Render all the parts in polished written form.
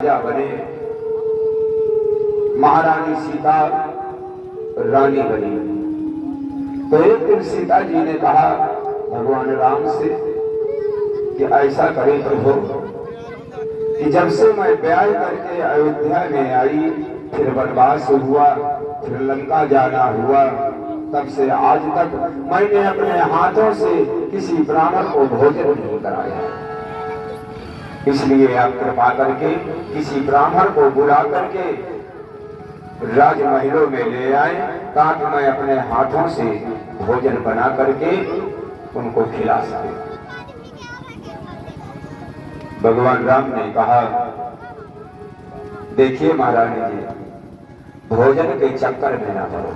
राजा बने, महारानी सीता रानी बनी। तो एक दिन सीता जी ने कहा भगवान राम से कि ऐसा करें प्रभु कि जब से मैं ब्याह करके अयोध्या में आई, फिर वनवास हुआ, फिर लंका जाना हुआ, तब से आज तक मैंने अपने हाथों से किसी ब्राह्मण को भोजन नहीं कराया। इसलिए आप कृपा करके किसी ब्राह्मण को बुला करके राजमहलों में ले आए, ताकि मैं अपने हाथों से भोजन बना करके उनको खिला सके। भगवान राम ने कहा, देखिए महारानी जी, भोजन के चक्कर में ना पड़ो।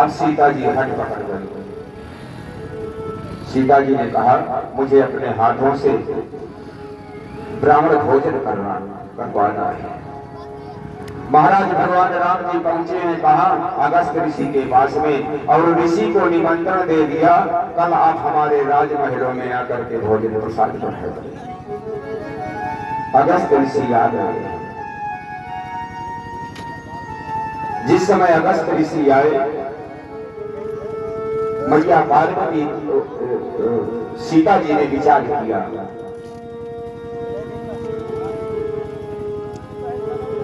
अब सीता जी हट पकड़ गई। सीता जी ने कहा, मुझे अपने हाथों से ब्राह्मण भोजन करवाना है। महाराज भगवान राम जी पहुंचे हैं, कहा अगस्त ऋषि के पास में, और ऋषि को निमंत्रण दे दिया, कल आप हमारे राजमहलों में आकर के भोजन प्रसाद चढ़ाएंगे। अगस्त ऋषि आ गए। जिस समय अगस्त ऋषि आए, मैया पार्वती सीता जी ने विचार किया,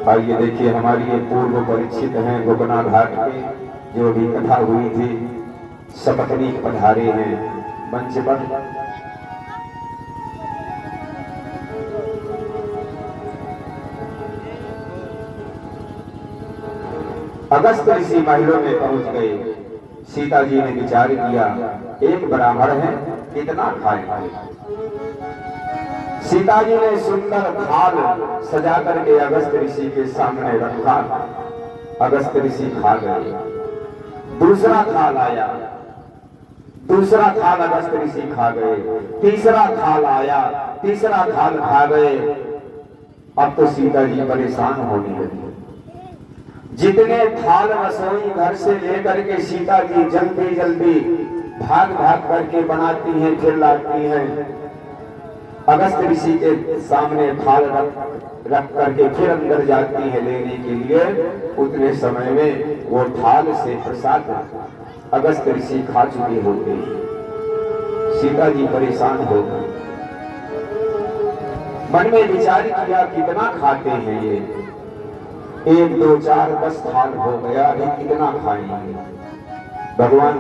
आइए देखिए हमारी ये पूर्व परिचित हैं गोपना घाट पे जो भी कथा हुई थी, सपत्नीक पधारे हैं मंच पर। अगस्त ऋषि महलों में पहुंच गए। सीता जी ने विचार किया, एक ब्राह्मण है, कितना खाएंगे। सीता जी ने सुंदर थाल सजा करके अगस्त ऋषि के सामने रखा। अगस्त ऋषि खा गए। दूसरा थाल आया, दूसरा थाल अगस्त ऋषि खा गए। तीसरा थाल आया, तीसरा थाल खा गए। अब तो सीता जी परेशान होने लगी। जितने थाल रसोई घर से लेकर के सीता जी जल्दी जल्दी भाग भाग करके बनाती हैं, फिर लाती हैं। अगस्त ऋषि के सामने थाल रख करके फिर अंदर जाती है लेने के लिए। उतने समय में वो थाल से प्रसाद अगस्त ऋषि खा चुके होते हैं। सीता जी परेशान हो गई। मन में विचार किया, कितना खाते हैं ये, 1 2 4 10 थाल हो गया, अभी कितना खाएंगे। भगवान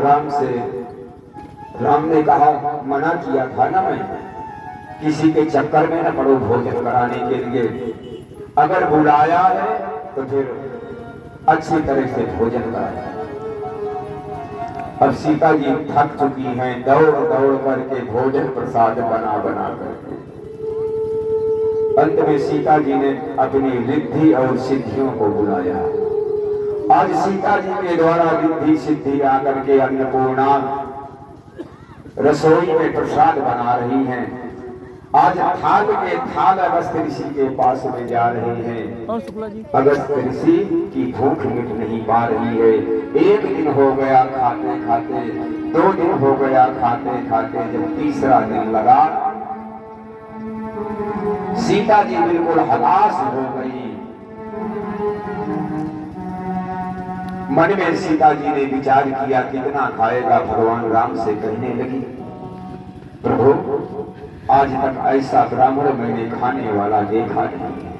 राम ने कहा, मना किया था ना मैं, किसी के चक्कर में न पड़ो भोजन कराने के लिए। अगर बुलाया है तो फिर अच्छी तरह से भोजन कराए। अब सीता जी थक चुकी हैं, दौड़ दौड़ करके भोजन प्रसाद बना बना करके। अंत में सीता जी ने अपनी रिद्धि और सिद्धियों को बुलाया। आज सीता जी के द्वारा रिद्धि सिद्धि आकर के अन्नपूर्णा रसोई में प्रसाद बना रही हैं। आज थाल के थाल अगस्त ऋषि के पास में जा रहे हैं। अगस्त ऋषि की भूख मिट नहीं पा रही है। 1 दिन हो गया खाते खाते, 2 दिन हो गया खाते खाते, जब तीसरा दिन लगा, सीता जी बिल्कुल हताश हो गई। मन में सीता जी ने विचार किया, कितना खाएगा। भगवान राम से कहने लगी, प्रभु आज तक ऐसा ब्राह्मण मैंने खाने वाला देखा नहीं है।